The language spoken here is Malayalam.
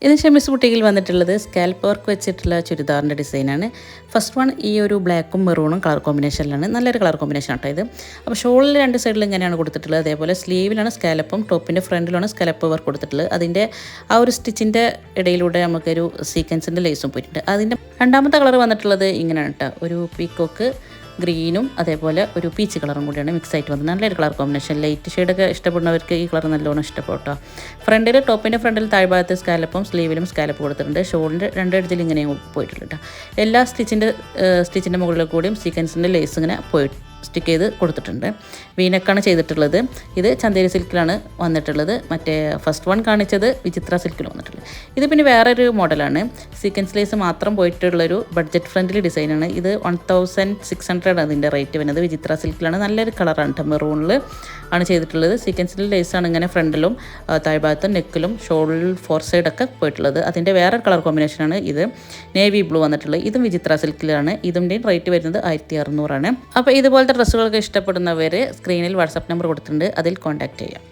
ഇത് ഷെമിസ് ബുട്ടീക്കിൽ വന്നിട്ടുള്ളത് സ്കാൽപ്പ് വർക്ക് വെച്ചിട്ടുള്ള ചുരിദാറിൻ്റെ ഡിസൈനാണ്. ഫസ്റ്റ് വൺ ഈ ഒരു ബ്ലാക്കും മെറൂണും കളർ കോമ്പിനേഷനിലാണ്. നല്ലൊരു കളർ കോമ്പിനേഷൻ ആട്ടോ ഇത്. അപ്പോൾ ഷോളിൽ രണ്ട് സൈഡിൽ ഇങ്ങനെയാണ് കൊടുത്തിട്ടുള്ളത്. അതേപോലെ സ്ലീവിലാണ് സ്കാലപ്പും ടോപ്പിൻ്റെ ഫ്രണ്ടിലാണ് സ്കാലപ്പ് വർക്ക് കൊടുത്തിട്ടുള്ളത്. അതിൻ്റെ ആ ഒരു സ്റ്റിച്ചിൻ്റെ ഇടയിലൂടെ നമുക്കൊരു സീക്വൻസിൻ്റെ ലേസും പോയിട്ടുണ്ട്. അതിൻ്റെ രണ്ടാമത്തെ കളർ വന്നിട്ടുള്ളത് ഇങ്ങനെയാണ് കേട്ടോ. ഒരു പീക്കോക്ക് ഗ്രീനും അതേപോലെ ഒരു പീച്ച് കളറും കൂടിയാണ് മിക്സ് ആയിട്ട് വന്നത്. നല്ലൊരു കളർ കോമ്പിനേഷൻ. ലൈറ്റ് ഷെയ്ഡൊക്കെ ഇഷ്ടപ്പെടുന്നവർക്ക് ഈ കളർ നല്ലോണം ഇഷ്ടപ്പെട്ടോ. ഫ്രണ്ടിൽ ടോപ്പിൻ്റെ ഫ്രണ്ടിൽ താഴ്ഭാഗത്ത് സ്കാലപ്പും സ്ലീവിലും സ്കാലപ്പ് കൊടുത്തിട്ടുണ്ട്. ഷോളിൻ്റെ രണ്ട് എഡ്ജിൽ ഇങ്ങനെയും പോയിട്ടുണ്ട്. എല്ലാ സ്റ്റിച്ചിൻ്റെ മുകളിൽ കൂടിയും സീക്വൻസിൻ്റെ ലേസ് ഇങ്ങനെ പോയിട്ട് സ്റ്റിക്ക് ചെയ്ത് കൊടുത്തിട്ടുണ്ട്. വീനക്കാണ് ചെയ്തിട്ടുള്ളത്. ഇത് ചന്തേരി സിൽക്കിലാണ് വന്നിട്ടുള്ളത്. മറ്റേ ഫസ്റ്റ് വൺ കാണിച്ചത് വിചിത്ര സിൽക്കിൽ വന്നിട്ടുള്ളത്. ഇത് പിന്നെ വേറൊരു മോഡലാണ്. സീക്വൻസ് ലേസ് മാത്രം പോയിട്ടുള്ളൊരു ബഡ്ജറ്റ് ഫ്രണ്ട്ലി ഡിസൈനാണ്. ഇത് 1600 അതിൻ്റെ റേറ്റ് വരുന്നത്. വിചിത്ര സിൽക്കിലാണ്. നല്ലൊരു കളറാണ് കേട്ടോ. മെറൂണിൽ ആണ് ചെയ്തിട്ടുള്ളത്. സീക്വൻസിൽ ലേസാണ് ഇങ്ങനെ ഫ്രണ്ടിലും താഴ്ഭാഗത്തും നെക്കിലും ഷോളിൽ ഫോർ സൈഡൊക്കെ പോയിട്ടുള്ളത്. അതിൻ്റെ വേറൊരു കളർ കോമ്പിനേഷനാണ് ഇത്. നേവി ബ്ലൂ വന്നിട്ടുള്ളത്. ഇതും വിചിത്ര സിൽക്കിലാണ്. ഇതിൻ്റെയും റേറ്റ് വരുന്നത് 1600 ആണ്. അപ്പോൾ ഇതുപോലത്തെ ഡ്രസ്സുകളൊക്കെ ഇഷ്ടപ്പെടുന്നവർ സ്ക്രീനിൽ വാട്സാപ്പ് നമ്പർ കൊടുത്തിട്ടുണ്ട്. അതിൽ കോൺടാക്റ്റ് ചെയ്യാം.